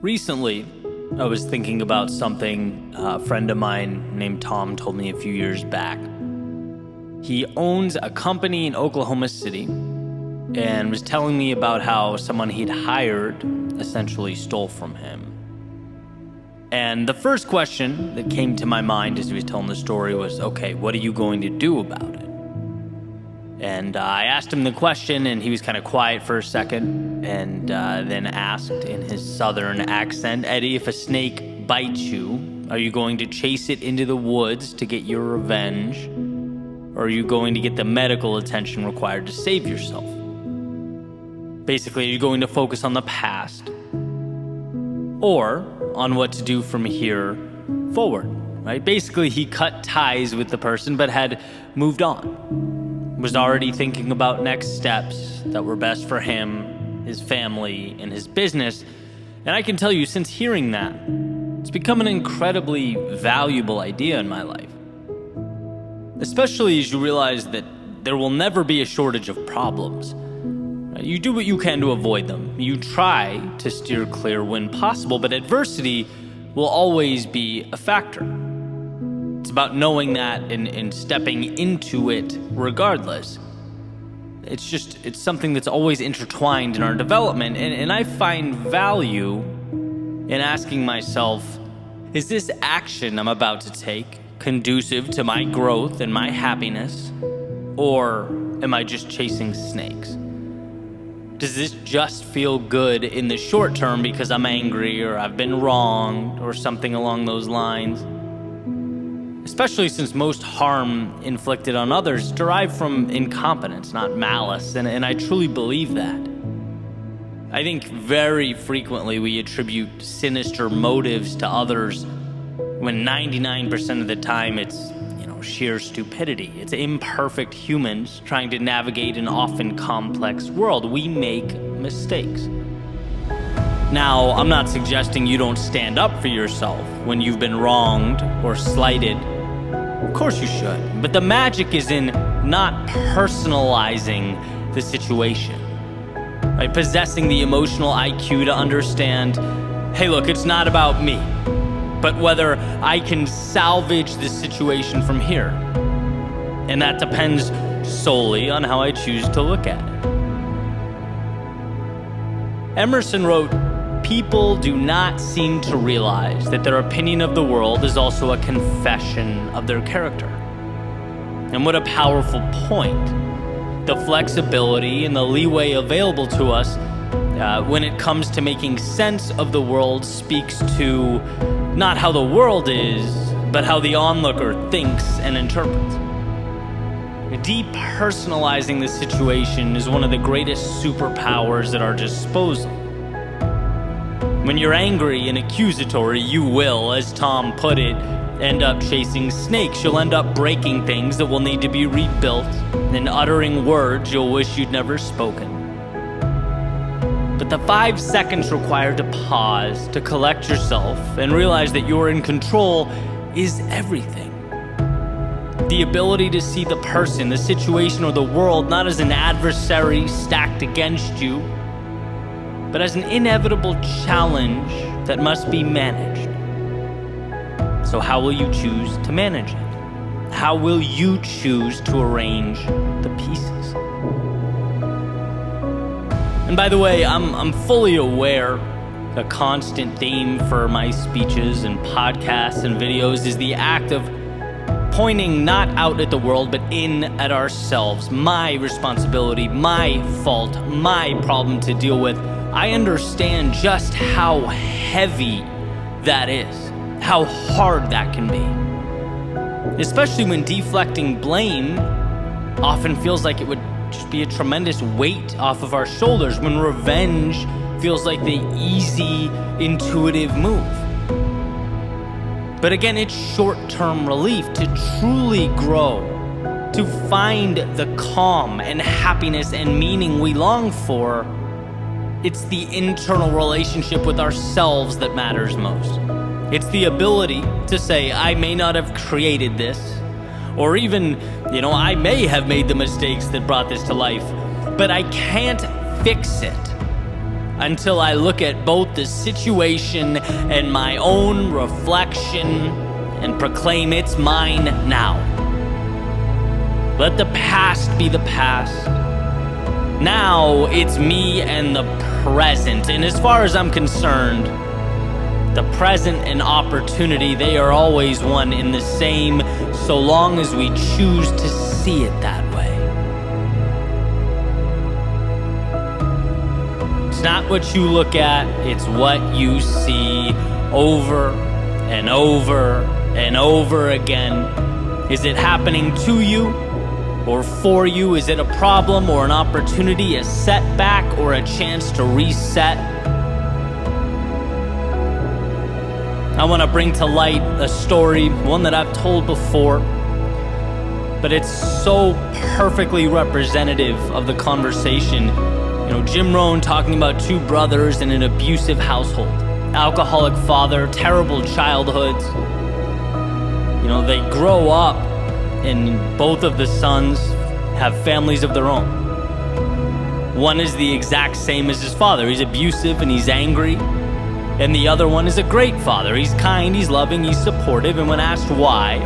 Recently, I was thinking about something a friend of mine named Tom told me a few years back. He owns a company in Oklahoma City and was telling me about how someone he'd hired essentially stole from him. And the first question that came to my mind as he was telling the story was, okay, what are you going to do about it? And I asked him the question, and he was kind of quiet for a second, and then asked in his southern accent, Eddie, if a snake bites you, are you going to chase it into the woods to get your revenge? Or are you going to get the medical attention required to save yourself? Basically, are you going to focus on the past? Or on what to do from here forward, right? Basically, he cut ties with the person, but had moved on. Was already thinking about next steps that were best for him, his family, and his business. And I can tell you, since hearing that, it's become an incredibly valuable idea in my life. Especially as you realize that there will never be a shortage of problems. You do what you can to avoid them. You try to steer clear when possible, but adversity will always be a factor. It's about knowing that and stepping into it regardless. It's something that's always intertwined in our development, and I find value in asking myself, is this action I'm about to take conducive to my growth and my happiness, or am I just chasing snakes? Does this just feel good in the short term because I'm angry or I've been wronged or something along those lines? Especially since most harm inflicted on others derive from incompetence, not malice, and I truly believe that. I think very frequently we attribute sinister motives to others when 99% of the time it's sheer stupidity. It's imperfect humans trying to navigate an often complex world. We make mistakes. Now, I'm not suggesting you don't stand up for yourself when you've been wronged or slighted. Of course you should. But the magic is in not personalizing the situation. Right? Possessing the emotional IQ to understand, hey, look, it's not about me, but whether I can salvage this situation from here. And that depends solely on how I choose to look at it. Emerson wrote, people do not seem to realize that their opinion of the world is also a confession of their character. And what a powerful point. The flexibility and the leeway available to us when it comes to making sense of the world speaks to not how the world is, but how the onlooker thinks and interprets. Depersonalizing the situation is one of the greatest superpowers at our disposal. When you're angry and accusatory, you will, as Tom put it, end up chasing snakes. You'll end up breaking things that will need to be rebuilt and uttering words you'll wish you'd never spoken. But the 5 seconds required to pause, to collect yourself, and realize that you're in control is everything. The ability to see the person, the situation, or the world not as an adversary stacked against you, but as an inevitable challenge that must be managed. So how will you choose to manage it? How will you choose to arrange the pieces? And by the way, I'm fully aware a constant theme for my speeches and podcasts and videos is the act of pointing not out at the world, but in at ourselves. My responsibility, my fault, my problem to deal with. I understand just how heavy that is, how hard that can be. Especially when deflecting blame often feels like it would just be a tremendous weight off of our shoulders, when revenge feels like the easy, intuitive move. But again, it's short-term relief. To truly grow, to find the calm and happiness and meaning we long for, it's the internal relationship with ourselves that matters most. It's the ability to say, I may not have created this, or even, I may have made the mistakes that brought this to life, but I can't fix it. until I look at both the situation and my own reflection and proclaim it's mine now. Let the past be the past. Now it's me and the present. And as far as I'm concerned, the present and opportunity, they are always one in the same, so long as we choose to see it that way. It's not what you look at, it's what you see over and over and over again. Is it happening to you or for you? Is it a problem or an opportunity, a setback or a chance to reset? I want to bring to light a story, one that I've told before, but it's so perfectly representative of the conversation. Jim Rohn talking about two brothers in an abusive household, alcoholic father, terrible childhoods. They grow up and both of the sons have families of their own. One is the exact same as his father. He's abusive and he's angry. And the other one is a great father. He's kind, he's loving, he's supportive. And when asked why,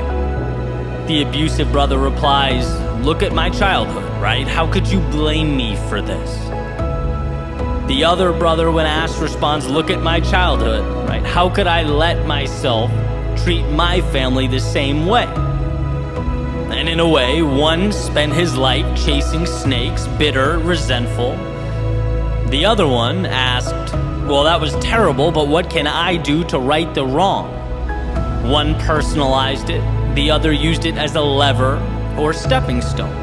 the abusive brother replies, "Look at my childhood, right? How could you blame me for this?" The other brother, when asked, responds, "Look at my childhood, right? How could I let myself treat my family the same way?" And in a way, one spent his life chasing snakes, bitter, resentful. The other one asked, "Well, that was terrible, but what can I do to right the wrong?" One personalized it, the other used it as a lever or stepping stone.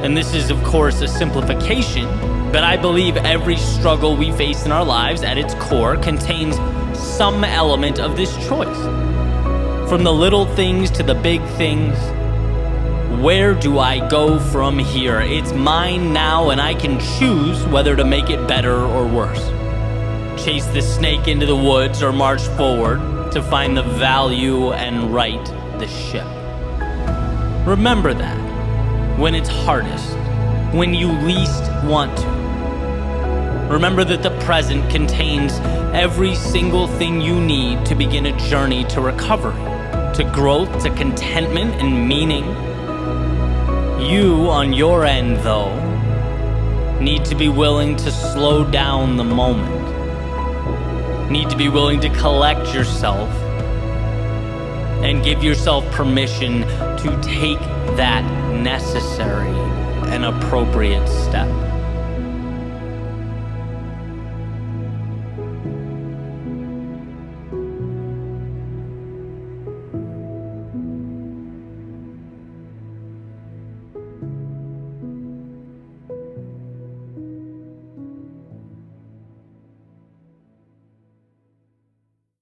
And this is, of course, a simplification, but I believe every struggle we face in our lives at its core contains some element of this choice. From the little things to the big things, where do I go from here? It's mine now, and I can choose whether to make it better or worse. Chase the snake into the woods or march forward to find the value and right the ship. Remember that when it's hardest, when you least want to. Remember that the present contains every single thing you need to begin a journey to recovery, to growth, to contentment and meaning. You, on your end, though, need to be willing to slow down the moment. Need to be willing to collect yourself and give yourself permission to take that necessary and appropriate step.